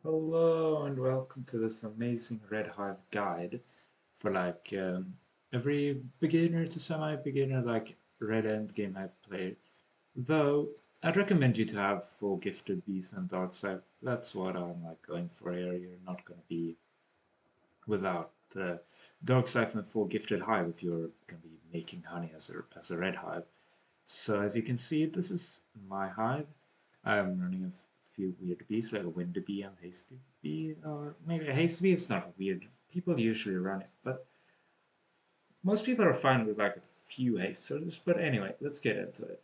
Hello and welcome to this amazing Red Hive guide for every beginner to semi-beginner Red End Game Hive player. Though I'd recommend you to have full gifted bees and dark side. That's what I'm going for here. You're not gonna be without dark side and full gifted hive if you're gonna be making honey as a red hive. So as you can see, this is my hive. I'm running a few weird bees, like a windy bee and hasty bee, or maybe a hasty bee is not weird. People usually run it, but most people are fine with like a few haste sorters. But anyway, let's get into it.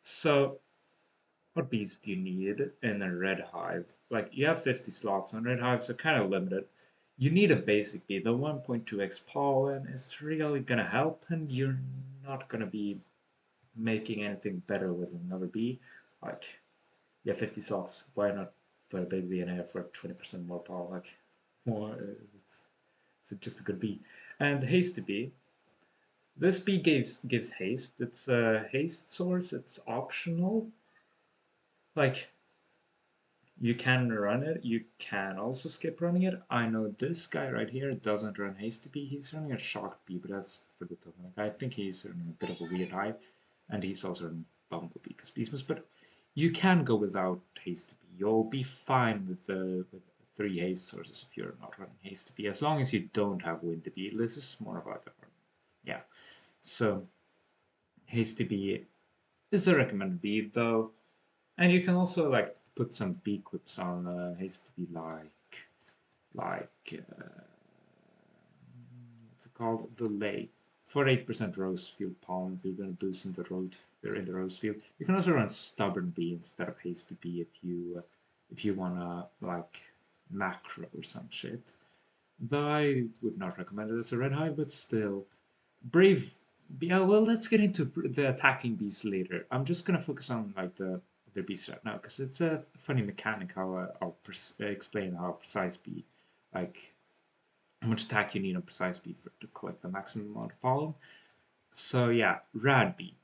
So, what bees do you need in a red hive? Like, you have 50 slots on red hives, so kind of limited. You need a basic bee. The 1.2x pollen is really gonna help, and you're not gonna be making anything better with another bee. Like, yeah, 50 slots. Why not put a baby bee in here for 20% more power? Like, more, it's just a good bee. And hasty bee. This bee gives haste. It's a haste source. It's optional. Like, you can run it. You can also skip running it. I know this guy right here doesn't run hasty bee. He's running a shocked bee, but that's for the top. Like, I think he's running a bit of a weird hive, and he's also running bumblebee because beesmas. But you can go without hasty bee. You'll be fine with 3 haste sources if you're not running hasty bee, as long as you don't have windy bee. This is more of like a yeah. So hasty bee is a recommended bee though, and you can also like put some bee quips on hasty bee like what's it called? The lay. For 8% rose field palm, if you're going to boost in the rose field. You can also run stubborn bee instead of hasty bee if you wanna like macro or some shit. Though I would not recommend it as a red hive, but still, brave. Yeah, well, let's get into the attacking bees later. I'm just gonna focus on like the other bees right now because it's a funny mechanic how I'll explain how precise bee like how much attack you need on precise bee to collect the maximum amount of pollen. So yeah, rad bee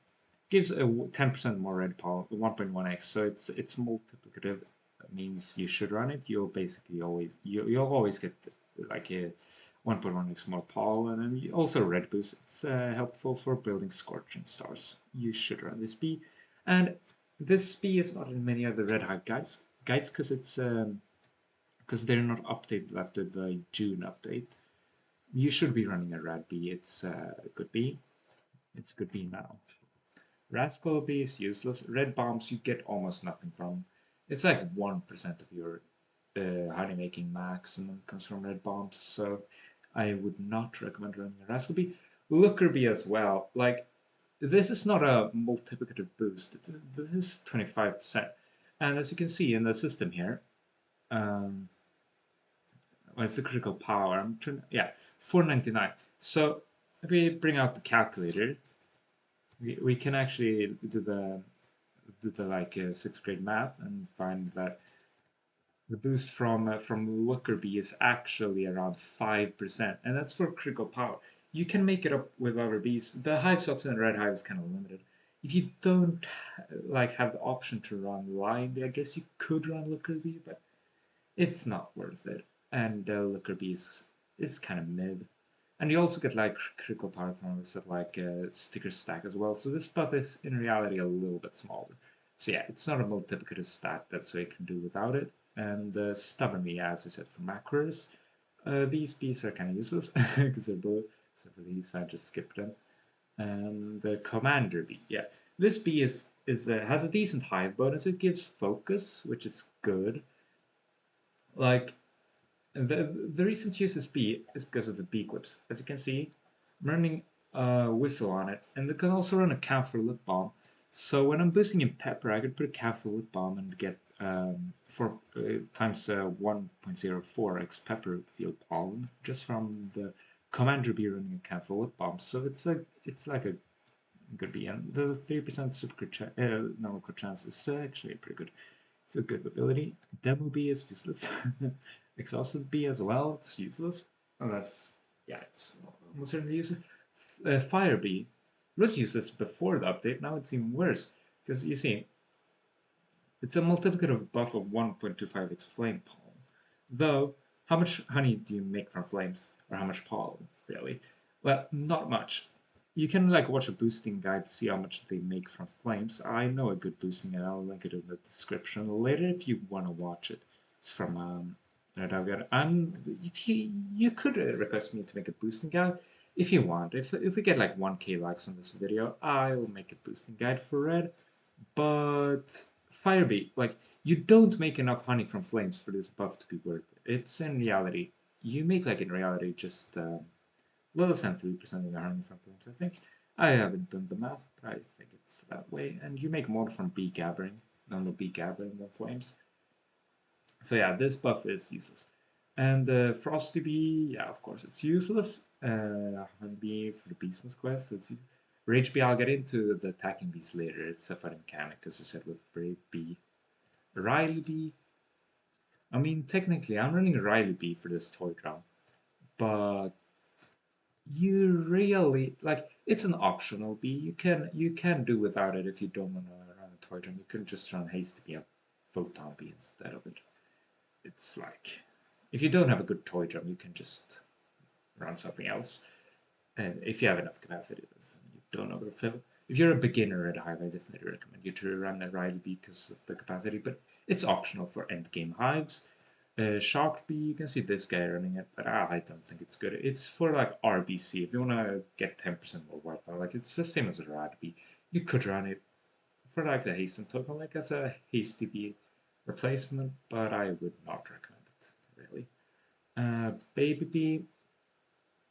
gives a 10% more red pollen, 1.1x. So it's multiplicative. That means you should run it. You'll basically you'll always get like a 1.1x more pollen, and also red boost. It's helpful for building scorching stars. You should run this bee, and this bee is not in many other red hive guides because it's because they're not updated after the June update. You should be running a rad bee. It's a good bee. It's a good bee now. Rascal bee is useless. Red bombs you get almost nothing from. It's like 1% of your honey making maximum comes from red bombs, so I would not recommend running a Rascal bee. Looker bee as well. Like, this is not a multiplicative boost. This is 25%. And as you can see in the system here, um, well, it's the critical power. Yeah, 499. So if we bring out the calculator, we can actually do the like 6th grade math and find that the boost from Lookerbee is actually around 5%, and that's for critical power. You can make it up with other bees. The hive slots in the red hive is kind of limited. If you don't like have the option to run line bee, I guess you could run Lookerbee, but it's not worth it. And Lookerbee is kind of mid. And you also get like critical power from this of like sticker stack as well. So this buff is in reality a little bit smaller. So yeah, it's not a multiplicative stat. That's what you can do without it. And stubbornly, as I said, for macros, these bees are kind of useless because they're blue. Except for these, I just skipped them. And the commander bee, yeah, this bee is has a decent hive bonus. It gives focus, which is good. Like the reason to use this bee is because of the bee quips. As you can see, I'm running a whistle on it, and it can also run a camphor lip balm. So when I'm boosting in pepper, I could put a camphor lip balm and get 4 times 1.04x pepper field pollen just from the commander bee running a camphor lip balm. So it's like a good bee, and the 3% super crit normal crit chance is actually pretty good. It's a good ability. Demo bee is useless. Exhausted bee as well, it's useless. Unless, yeah, it's almost certainly useless. Fire bee was useless before the update, now it's even worse. Because you see, it's a multiplicative buff of 1.25x flame pollen. Though, how much honey do you make from flames? Or how much pollen, really? Well, not much. You can like watch a boosting guide to see how much they make from flames. I know a good boosting guide. I'll link it in the description later if you want to watch it. It's from Red Hive. If you could request me to make a boosting guide if you want. If we get like 1K likes on this video, I'll make a boosting guide for Red. But Firebee, like, you don't make enough honey from flames for this buff to be worth it. It's in reality. You make, like, in reality, just less than 3% of the honey from flames, I think. I haven't done the math, but I think it's that way. And you make more from bee gathering than the bee gathering than flames. So yeah, this buff is useless. And Frosty Bee, yeah, of course, it's useless. Honeybee for the Beastmas quest, it's useless. Rage Bee, I'll get into the attacking bees later. It's a fun mechanic, as I said, with Brave Bee. Riley Bee, I mean, technically, I'm running Riley Bee for this toy drum, but you really like it's an optional bee. You can do without it if you don't want to run a toy drum. You can just run Hasty Bee and Photon Bee instead of it. It's like if you don't have a good toy drum, you can just run something else. And if you have enough capacity, you don't overfill. If you're a beginner at Hive, I definitely recommend you to run a Riley Bee because of the capacity, but it's optional for endgame Hives. Shocked Bee, you can see this guy running it, but I don't think it's good. It's for like RBC, if you want to get 10% more wipeout, like it's the same as a Rad Bee. You could run it for like the hasten token, like as a hasty bee replacement, but I would not recommend it really. Baby bee,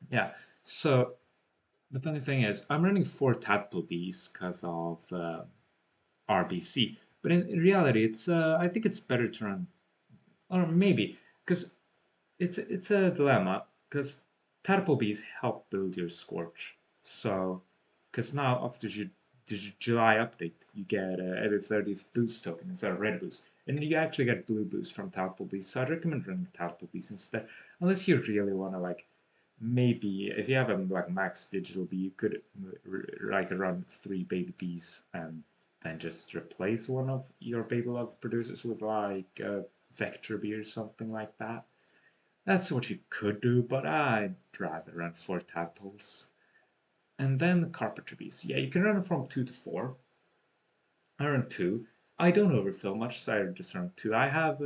yeah. So the funny thing is, I'm running 4 tadpole bees because of RBC, but in reality, it's I think it's better to run, or maybe because it's a dilemma because tadpole bees help build your scorch. So, because now after the July update, you get every 30th boost token instead of red boost, and you actually get blue boost from tadpole bees. So I'd recommend running tadpole bees instead, unless you really want to like maybe if you have a like max digital bee, you could like run 3 baby bees and then just replace one of your baby love producers with like a vector bee or something like that. That's what you could do, but I'd rather run 4 tadpoles. And then the carpenter bees. Yeah, you can run from 2 to 4. I run 2. I don't overfill much, so I just run 2. I have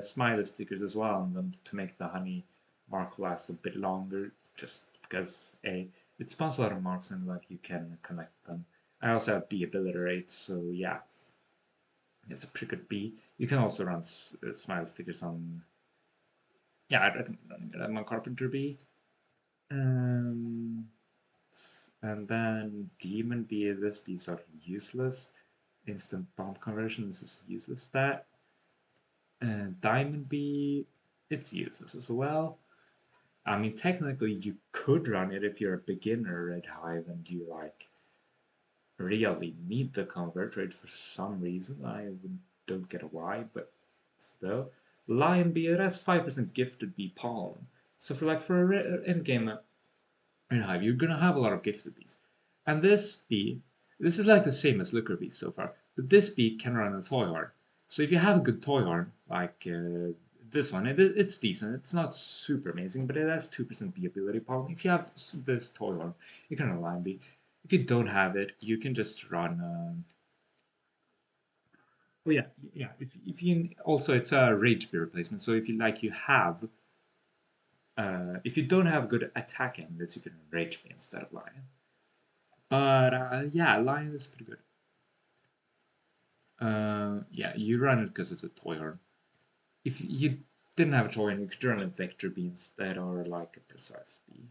smiley stickers as well on them to make the honey mark last a bit longer, just because it spawns a lot of marks and like you can connect them. I also have bee ability rates, so yeah, it's a pretty good bee. You can also run smiley stickers on. Yeah, I'd recommend running it on carpenter bee. Um, and then Demon Bee, this bee is sort of useless. Instant bomb conversion, this is useless stat. And Diamond Bee, it's useless as well. I mean, technically, you could run it if you're a beginner at Hive and you like really need the convert rate for some reason. I don't get why, but still. Lion Bee, it has 5% gifted bee pollen. So for a end game in Hive, you're gonna have a lot of gifted bees. And this bee, this is like the same as Looker bees so far, but this bee can run a toy horn. So if you have a good toy horn, like this one, it's decent. It's not super amazing, but it has 2% bee ability pollen. If you have this toy horn, you can run a line bee. If you don't have it, you can just run. Oh yeah, yeah. If you also it's a rage bee replacement. So if you like, you have. If you don't have good attacking, that you can rage bee instead of lion. But yeah, lion is pretty good. Yeah, you run it because of the toy horn. If you didn't have a toy horn, you could run a vector bee instead, or like a precise bee.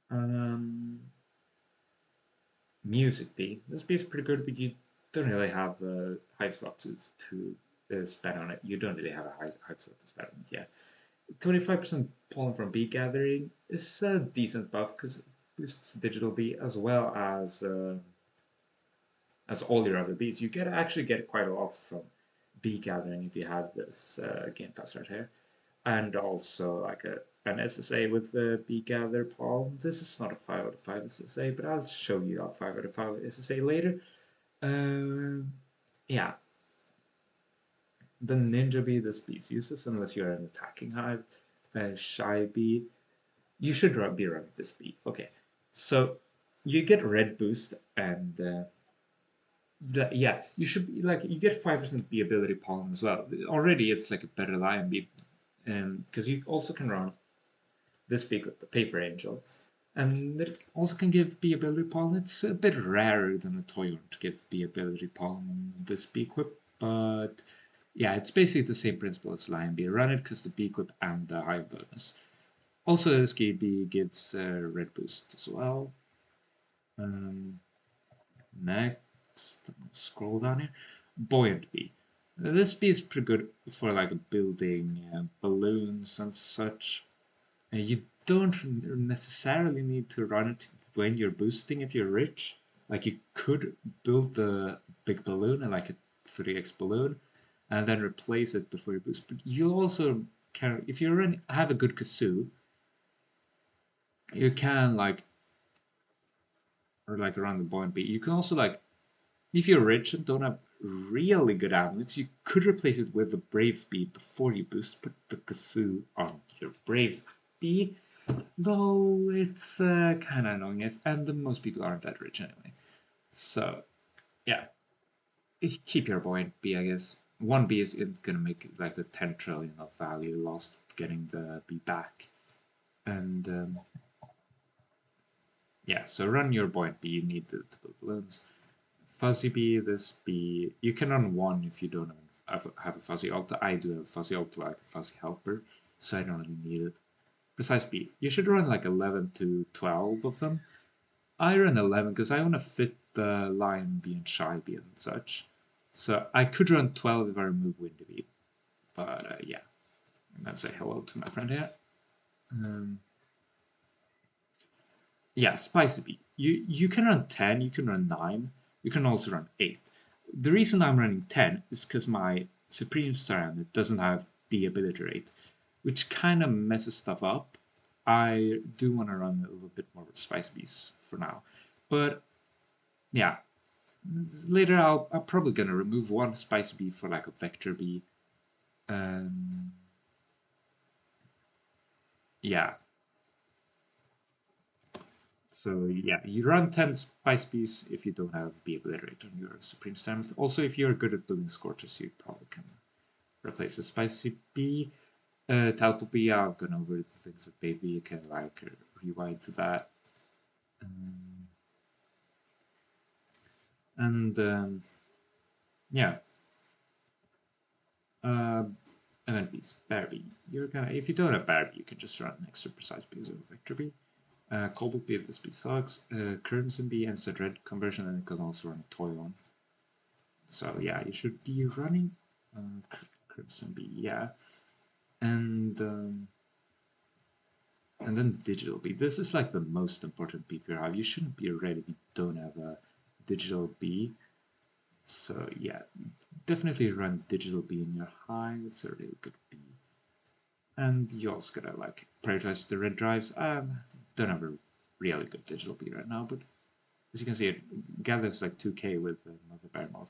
Um, music bee. This bee is pretty good, but you don't really have a hive slot to spend on it. You don't really have a hive slot to spend on it. Yeah, 25% pollen from bee gathering is a decent buff because it boosts digital bee as all your other bees. You get actually get quite a lot from bee gathering if you have this game pass right here, and also like an SSA with the bee gather palm. This is not a 5 out of 5 SSA, but I'll show you a 5 out of 5 SSA later. Yeah, The ninja bee, this bee is useless unless you're an attacking hive. Shy bee, you should be running this bee. Okay, so you get red boost and yeah, you should be like you get 5% bee ability pollen as well. Already, it's like a better lion bee, because you also can run this bee with the paper angel, and it also can give bee ability pollen. It's a bit rarer than the toy horn to give bee ability pollen on this bee equip, but yeah, it's basically the same principle as lion bee. Run it because the bee equip and the hive bonus. Also, this bee gives red boost as well. Um, Next, scroll down here. Buoyant bee. This bee is pretty good for like building balloons and such. You don't necessarily need to run it when you're boosting if you're rich. Like you could build the big balloon and like a 3x balloon and then replace it before you boost. But you also can, if you have a good kazoo, you can like, or like around the buoyant bee, you can also like if you're rich and don't have really good amulets, you could replace it with the Brave Bee before you boost. Put the Kazoo on your Brave Bee, though it's kind of annoying, and most people aren't that rich anyway. So, yeah, keep your Buoyant Bee, I guess. One bee is gonna make like the 10 trillion of value lost getting the bee back. And yeah, so run your Buoyant Bee, you need the balloons. Fuzzy bee, this bee, you can run one if you don't have a fuzzy altar. I do have a fuzzy altar, like a fuzzy helper, so I don't really need it. Precise bee, you should run like 11 to 12 of them. I run 11 because I want to fit the lion bee and shy bee and such. So I could run 12 if I remove windy bee. But yeah, I'm gonna say hello to my friend here. Um, Yeah, spicy bee. You can run 10, you can run 9, you can also run 8. The reason I'm running 10 is because my Supreme Star doesn't have bee ability rate, which kind of messes stuff up. I do want to run a little bit more with spicy bees for now. But yeah, later I'm probably going to remove one spicy bee for like a vector bee. Um, yeah, so yeah, you run 10 spice bees if you don't have bee obliterate on your supreme strength. Also, if you're good at building scorches, you probably can replace a spicy bee. Talpal bee, I've gone over the things with baby. You can like rewind to that. Um, and yeah, uh, and then bees. Bear bee. You're gonna if you don't have bear bee, you can just run an extra precise bees or vector bee. Cobalt bee, this bee sucks. Crimson bee and red conversion, and it can also run a toy one. So yeah, you should be running Crimson Bee, yeah, and um, and then Digital Bee. This is like the most important bee for your hive. You shouldn't be red if you don't have a Digital Bee. So yeah, definitely run Digital Bee in your hive. It's a really good bee. And you also gotta like prioritize the red drives. Don't have a really good Digital Bee right now, but as you can see, it gathers like 2k with another bear morph.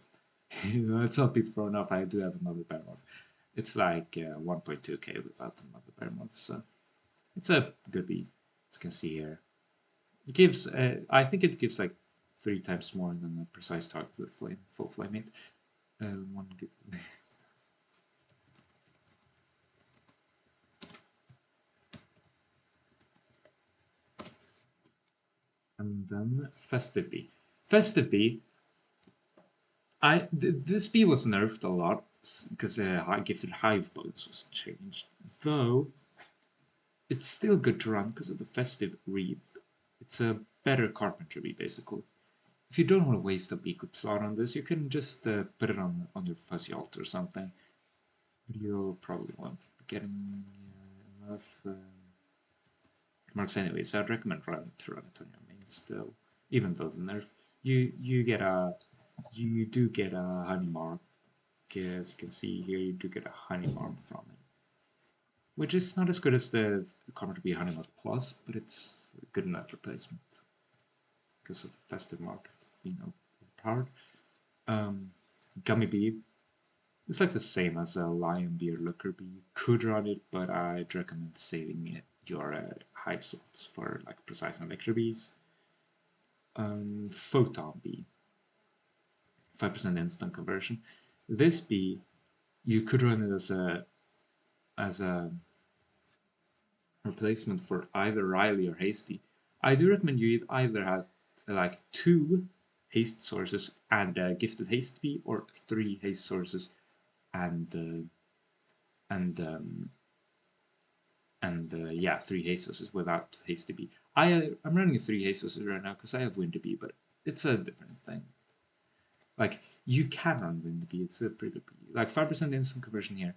Let's not be thrown off. I do have another bear morph. It's like 1.2k without another bear morph, so it's a good beat. As you can see here, it gives. I think it gives like 3 times more than a precise target with flame, full flame hit. One give. And then Festive Bee. Festive Bee, this bee was nerfed a lot because gifted hive bonus was changed. Though it's still good to run because of the festive wreath. It's a better carpentry bee basically. If you don't want to waste a bee equip slot on this, you can just put it on your fuzzy altar or something. But you'll probably won't be getting enough marks anyway, so I'd recommend to run it on your main still, even though the nerf. You get a you do get a honey mark, as you can see here. You do get a honey mark from it, which is not as good as the Comet to be Honey Mark Plus, but it's a good enough replacement because of the festive market being overpowered. Gummy Bee. It's like the same as a lion bee or looker bee. You could run it, but I'd recommend saving your hive slots for like precise and vector bees. Photon bee, 5% instant conversion. This bee, you could run it as a replacement for either Riley or Hasty. I do recommend you either have like 2 haste sources and a gifted haste bee, or 3 haste sources and and um, yeah, 3 haste sources without hasty bee. I'm running 3 haste sources right now because I have windy bee, but it's a different thing. Like you can run windy bee, it's a pretty good bee. Like 5% instant conversion here.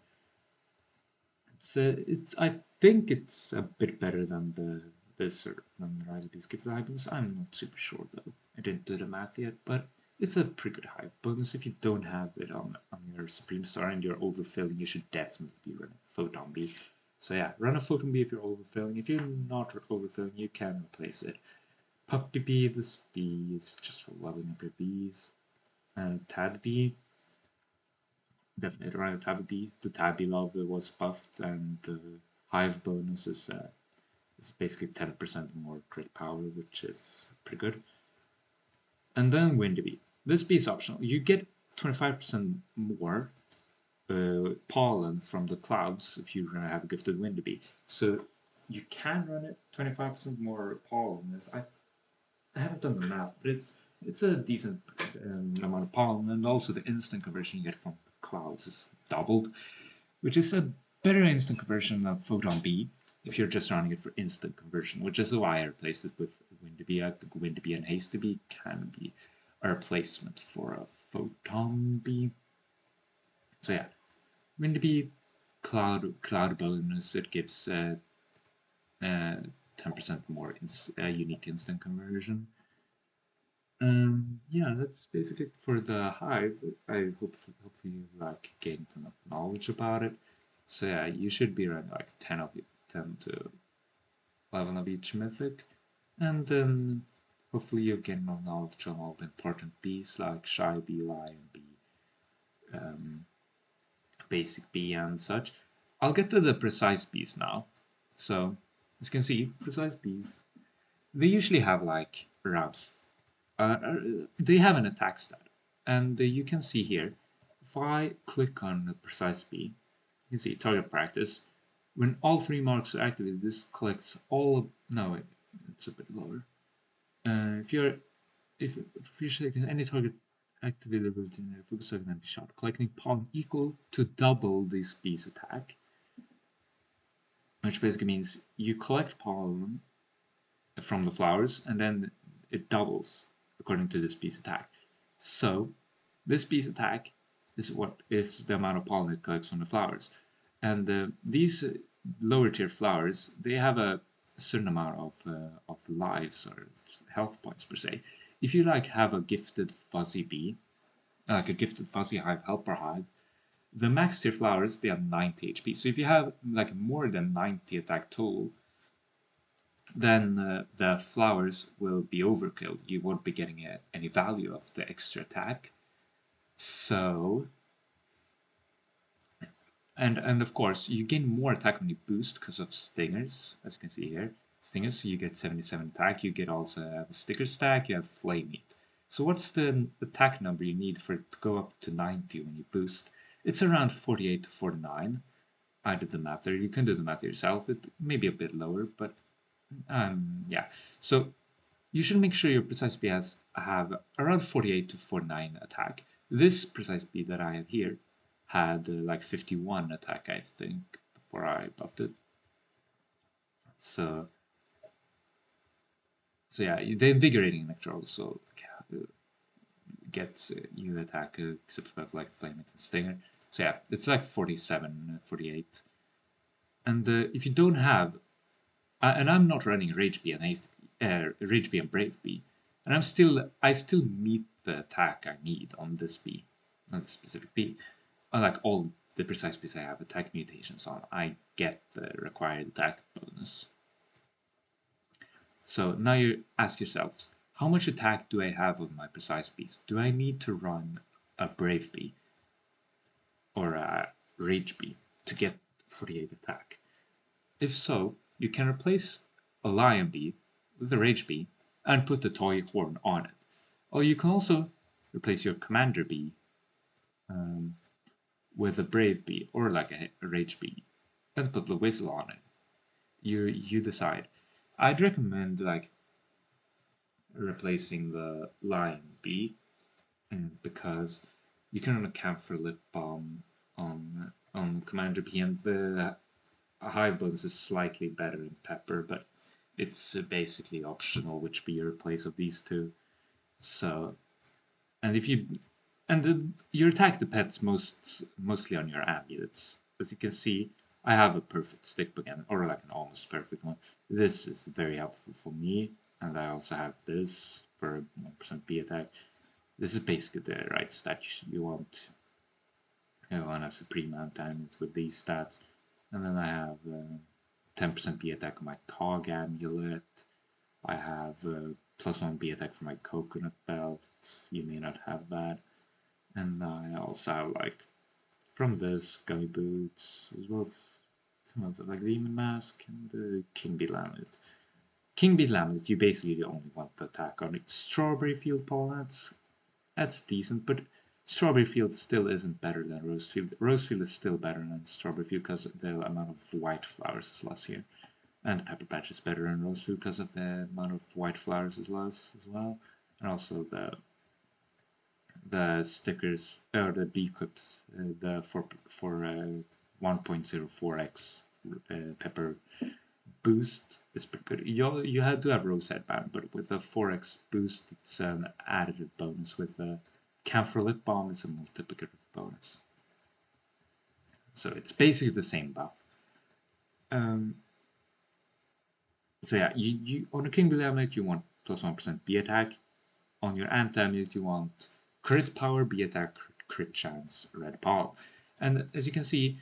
It's I think it's a bit better than than the Riley Bees Gifted Hive bonus. I'm not super sure though. I didn't do the math yet, but it's a pretty good hive bonus. If you don't have it on your Supreme Star and you're overfilling, you should definitely be running Photon Bee. So yeah, run a Photon Bee if you're overfilling. If you're not overfilling, you can replace it. Puppy Bee, this bee is just for leveling up your bees. And Tad Bee, definitely run a Tabby Bee. The Tabby Love was buffed, and the Hive bonus is basically 10% more crit power, which is pretty good. And then Windy Bee. This bee is optional. You get 25% more pollen from the clouds if you have a gifted Windy Bee. So you can run it 25% more pollen. I haven't done the math, but it's a decent amount of pollen, and also the instant conversion you get from clouds is doubled, which is a better instant conversion of Photon B if you're just running it for instant conversion, which is why I replaced it with Windy Bee. I think Windy Bee and Hasty Bee can be a replacement for a Photon Bee. So yeah, Windy Bee, Cloud bonus, it gives 10% more unique instant conversion. Yeah, that's basically it for the hive. I hopefully you like gained enough knowledge about it. So yeah, you should be around like 10 to 11 of each mythic, and then hopefully you gain more knowledge on all the important bees like shy bee, lion bee, um, basic bee, and such. I'll get to the precise bees now. So as you can see, precise bees, they usually have like around they have an attack stat, and you can see here, if I click on the precise bee, you can see target practice. When all 3 marks are activated, this collects all of, no wait, it's a bit lower. If you're taking any target activated ability in a focus target and be shot, collecting pollen equal to double this bee's attack, which basically means you collect pollen from the flowers, and then it doubles according to this bee's attack. So this bee's attack is what is the amount of pollen it collects from the flowers, and these lower tier flowers, they have a certain amount of lives or health points per se. If you like have a gifted fuzzy bee, like a gifted fuzzy hive helper hive, the max tier flowers, they have 90 HP. So if you have like more than 90 attack total, then the flowers will be overkilled. You won't be getting any value of the extra attack. So, and of course, you gain more attack when you boost because of stingers, as you can see here. Stingers, so you get 77 attack. You get also a sticker stack. You have flame meat. So what's the attack number you need for it to go up to 90 when you boost? It's around 48 to 49. I did the math there. You can do the math yourself. It may be a bit lower, but yeah. So you should make sure your precise bee have around 48 to 49 attack. This precise bee that I have here had like 51 attack, I think, before I buffed it. So, so yeah, the invigorating nectar also gets you attack, except for like flame and stinger. So yeah, it's like 47, 48. And if you don't have, and I'm not running Rage Bee and Rage Bee and Brave Bee, and I still meet the attack I need on this bee, on this specific bee. Unlike all the precise bees I have attack mutations on, I get the required attack bonus. So now you ask yourselves, how much attack do I have on my precise bees? Do I need to run a Brave Bee? or a rage bee to get 48 attack. If so, you can replace a lion bee with a rage bee and put the toy horn on it. Or you can also replace your commander bee um, with a brave bee or like a rage bee and put the whistle on it. You decide. I'd recommend like replacing the lion bee because you can run a camphor lip balm on commander bee, and the hive bonus is slightly better in pepper, but it's basically optional which bee you replace of these two. So, and if you your attack depends mostly on your amulets. As you can see, I have a perfect stick again, or like an almost perfect one. This is very helpful for me, and I also have this for 1% B attack. This is basically the right stat you want. You want a supreme amulet with these stats, and then I have 10% B attack on my Cog amulet. I have +1 B attack for my coconut belt. You may not have that. And I also have like from this gummy boots as well as some other like demon mask and the king bee lamlet. King bee lamlet, you basically only want the attack on it. Strawberry field pollen, that's decent, but strawberry field still isn't better than rose field. Rose field is still better than strawberry field because the amount of white flowers is less here. And pepper patch is better than rose field because of the amount of white flowers is less as well. And also the stickers or the B clips, the for 1.04x pepper boost is pretty good. You had to have rose headband, but with the 4x boost, it's an additive bonus. With the camphor lip balm, it's a multiplicative bonus. So it's basically the same buff. So yeah, you on a king bee amulet you want +1% B attack. On your ant amulet you want crit power, B attack, crit chance, red ball. And as you can see,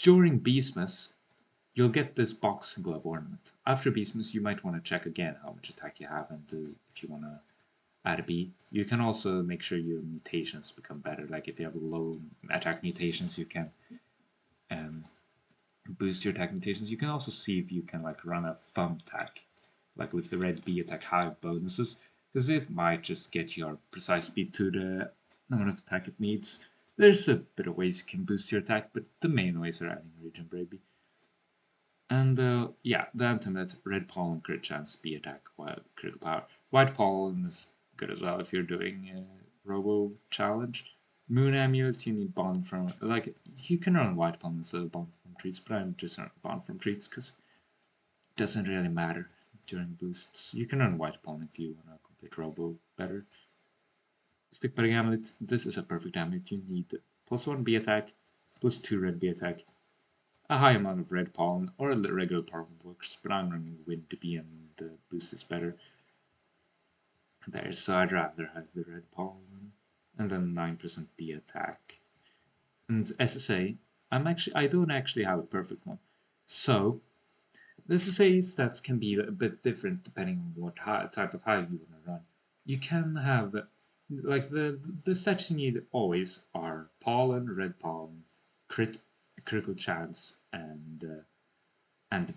during Beastmas, you'll get this boxing glove ornament. After Beastmas, you might want to check again how much attack you have and if you want to add a B. You can also make sure your mutations become better. Like if you have low attack mutations, you can boost your attack mutations. You can also see if you can like run a thumb attack, like with the red B attack hive bonuses, because it might just get your precise speed to the amount of attack it needs. There's a bit of ways you can boost your attack, but the main ways are adding rage and brave. And yeah, the antidote, red pollen, crit chance, B attack, critical power. White pollen is good as well if you're doing a robo challenge. Moon amulet, you need bond from, like, you can run white pollen instead of bond from treats, but I'm just running bond from treats because it doesn't really matter during boosts. You can run white pollen if you want to complete robo better. Stick budding amulet, this is a perfect amulet. You need +1 B attack, +2 red B attack, a high amount of red pollen, or a regular pollen works, but I'm running wind to be and the boost is better there, so I'd rather have the red pollen. And then 9% B attack. And SSA, I don't actually have a perfect one. So the SSA stats can be a bit different depending on what type of hive you want to run. You can have like the stats you need always are pollen, red pollen, critical chance, and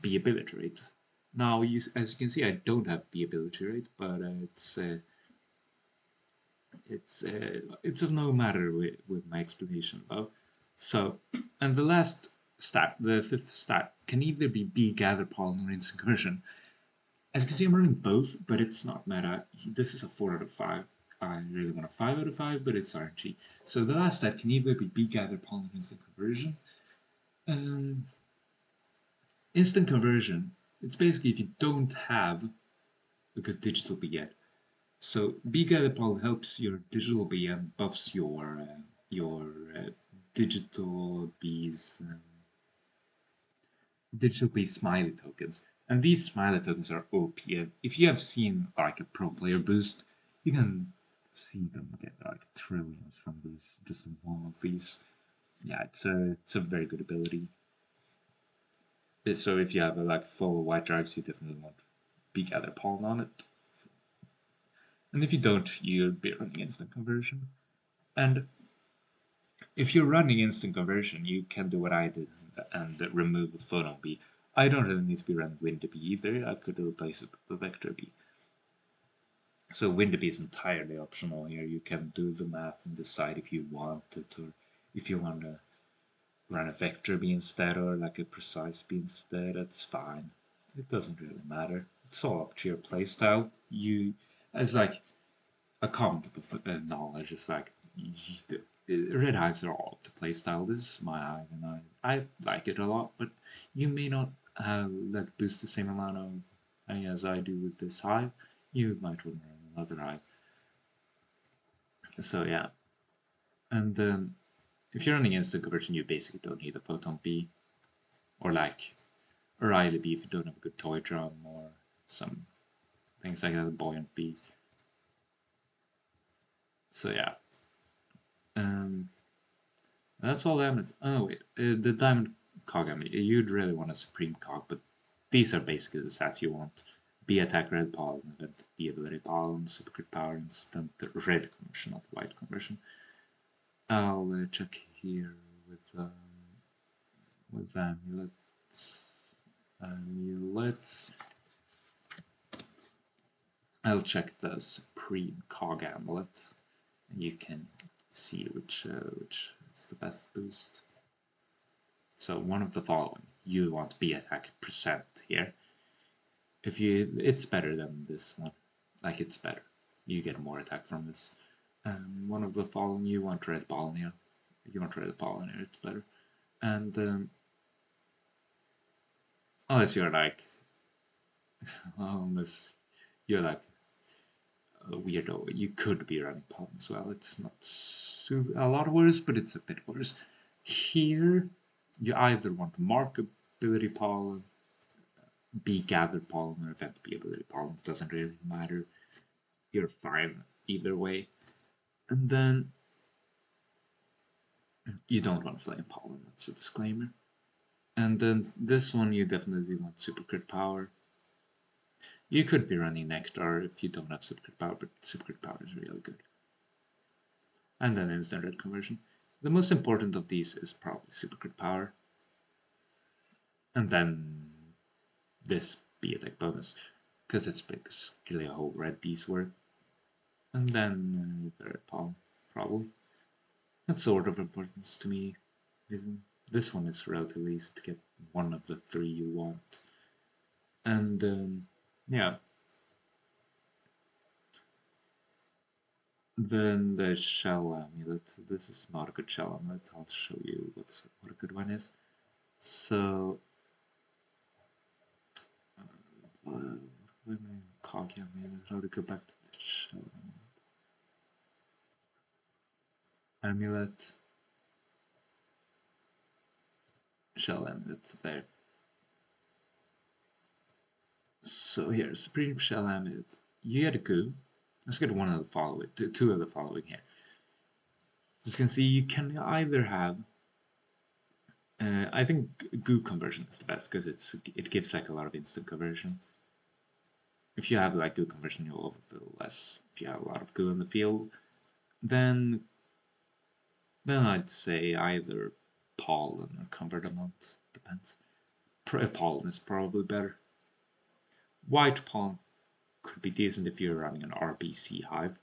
B ability rate. Now, as you can see, I don't have B ability rate, but it's of no matter with my explanation though. So, and the last stat, the fifth stat, can either be B gather pollen or instant conversion. As you can see, I'm running both, but it's not meta. This is a 4 out of 5. I really want a 5 out of 5, but it's RNG. So the last stat can either be B gather pollen or instant conversion. Instant conversion, it's basically if you don't have a good digital bee yet. So bee gather pollen helps your digital bee and buffs your digital bees digital bee smiley tokens. And these smiley tokens are OP. If you have seen like a pro player boost, you can see them get like trillions from these just one of these. Yeah, it's a very good ability. So if you have a like full white drags, you definitely want bee gather pollen on it. And if you don't, you'll be running instant conversion. And if you're running instant conversion, you can do what I did and remove a photon bee. I don't really need to be running windy bee either. I could replace it with a vector bee. So windy bee is entirely optional here. You can do the math and decide if you want it, or if you want to run a vector bee instead, or like a precise bee instead. That's fine. It doesn't really matter. It's all up to your playstyle. It's like a common type of knowledge. It's like red hives are all up to playstyle. This is my hive, and I like it a lot. But you may not have like boost the same amount of honey as I do with this hive. You might want to run another hive. So yeah, and if you're running instant conversion, you basically don't need a photon bee, or like a Riley bee if you don't have a good toy drum, or some things like that, a buoyant bee. So yeah, um, that's all diamonds. Oh wait, the diamond cog. I mean, you'd really want a supreme cog, but these are basically the stats you want: bee attack, red pollen, event, bee ability, pollen, super crit power, instant red conversion, not white conversion. I'll check here with amulets. Amulets. I'll check the supreme cog amulet, and you can see which is the best boost. So one of the following. You want bee attack percent here. It's better than this one. Like it's better. You get more attack from this. One of the following. You want red pollen here. You want red pollen here. It's better. And unless you're like, unless you're like a weirdo, you could be running pollen as well. It's not a lot worse, but it's a bit worse. Here, you either want the mark ability pollen, bee gathered pollen, or event bee ability pollen. It doesn't really matter. You're fine either way. And then you don't want flame pollen. That's a disclaimer. And then this one, you definitely want super crit power. You could be running nectar if you don't have super crit power, but super crit power is really good. And then instant red conversion. The most important of these is probably super crit power. And then this bee attack bonus, because it's basically a whole red bee's worth. And then the red palm, probably. That's sort of importance to me. This one is relatively easy to get one of the three you want. And yeah. Then the shell amulet. This is not a good shell amulet. I'll show you what a good one is. So, what am I cog amulet? How to go back to the shell amulet? Shell amulet there. So here, Supreme Shell Amulet. You get a goo. Let's get one of the following, two of the following here. As you can see, you can either have. I think goo conversion is the best because it gives like a lot of instant conversion. If you have like goo conversion, you'll overfill less. If you have a lot of goo in the field, then I'd say either pollen or convert amount. Depends. Pollen is probably better. White pollen could be decent if you're running an RBC hive,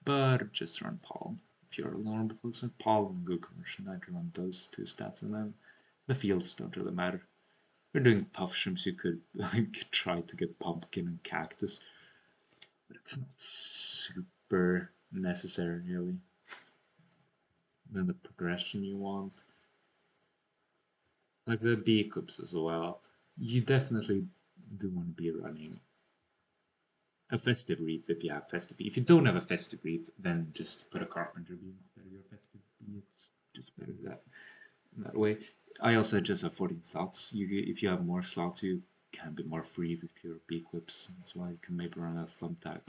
but just run pollen. If you're a normal person, pollen and goo conversion, I'd run those two stats, and then the fields don't really matter. If you're doing puff shrimps, you could like try to get pumpkin and cactus, but it's not super necessary really. Then the progression you want, like the bee clips as well. You definitely do want to be running a festive wreath if you have festive bee. If you don't have a festive wreath, then just put a carpenter bee instead of your festive bee. It's just better that way. I also just have 14 slots. If you have more slots, you can be more free with your bee equips. That's why you can maybe run a thumbtack,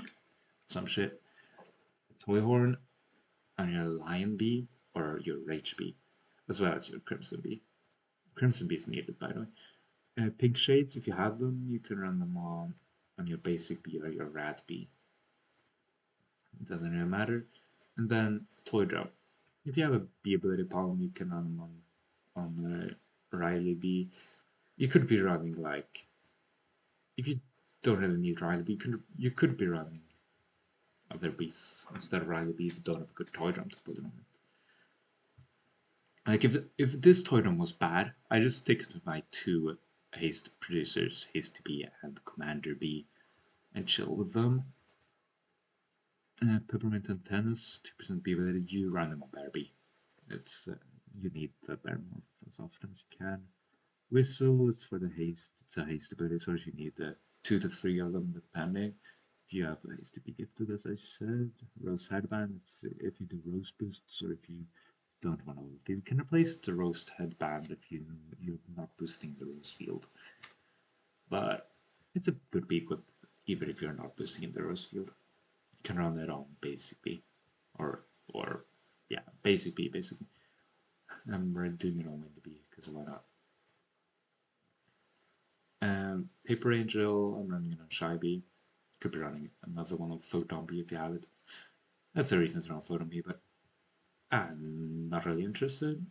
some shit, toy horn, and your lion bee or your rage bee, as well as your crimson bee. Crimson bee is needed, by the way. Pink shades, if you have them, you can run them on your basic bee or your rat bee. It doesn't really matter. And then toy drum. If you have a bee ability palm, you can run them on Riley bee. You could be running like if you don't really need Riley bee, you could be running other bees instead of Riley bee if you don't have a good toy drum to put it on it. Like if this toy drum was bad, I just stick to my two haste producers, haste bee and commander bee, and chill with them. Peppermint antennas, 2% bee ability. You run them on bear bee. It's you need the bear morph as often as you can. Whistle, it's for the haste. It's a haste ability, so you need 2 to 3 of them depending. If you have haste to be gifted, as I said. Rose headband, if you do rose boosts, or if you don't want to, you can replace the roast headband if you're not boosting the rose field. But it's a good be equipped even if you're not boosting in the rose field. You can run it on basic B, or yeah, basic B basically. I'm doing it on Wind B because why not? Paper Angel, I'm running it on Shy B. Could be running another one on Photon B if you have it. That's a reason to run Photon B, but I'm not really interested.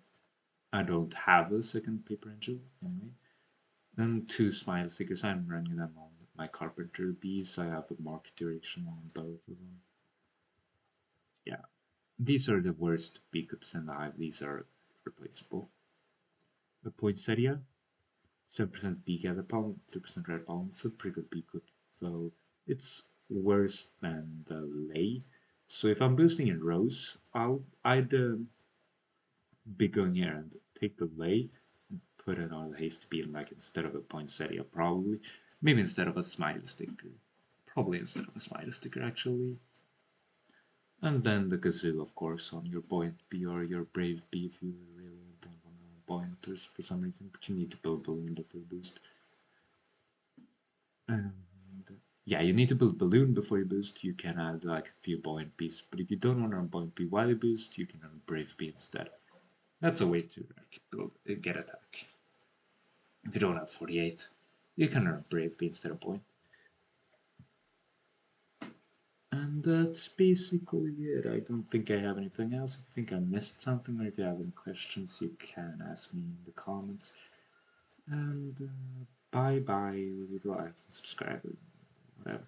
I don't have a second Paper Angel anyway. Then 2 Smile Stickers, I'm running them on my Carpenter Bs. I have a mark duration on both of them. Yeah, these are the worst pickups in the hive. These are replaceable. The Poinsettia, 7% bee gather pollen, 3% red pollen. It's a pretty good pickup, though it's worse than the lay. So if I'm boosting in rows, I'd be going here and take the lay and put it on the haste beam like instead of a poinsettia, probably. Maybe instead of a smile sticker. Probably instead of a smile sticker, actually. And then the kazoo, of course, on your buoyant bee or your brave bee if you really don't want to buoyant for some reason, but you need to build balloon the full boost. And yeah, you need to build balloon before you boost. You can add like a few buoyant bees, but if you don't want to run buoyant bee while you boost, you can run brave bee instead. That's a way to like build get attack. If you don't have 48, you can run brave bee instead of buoyant. And that's basically it. I don't think I have anything else. If you think I missed something, or if you have any questions, you can ask me in the comments. And bye bye. Leave a like and subscribe. Whatever.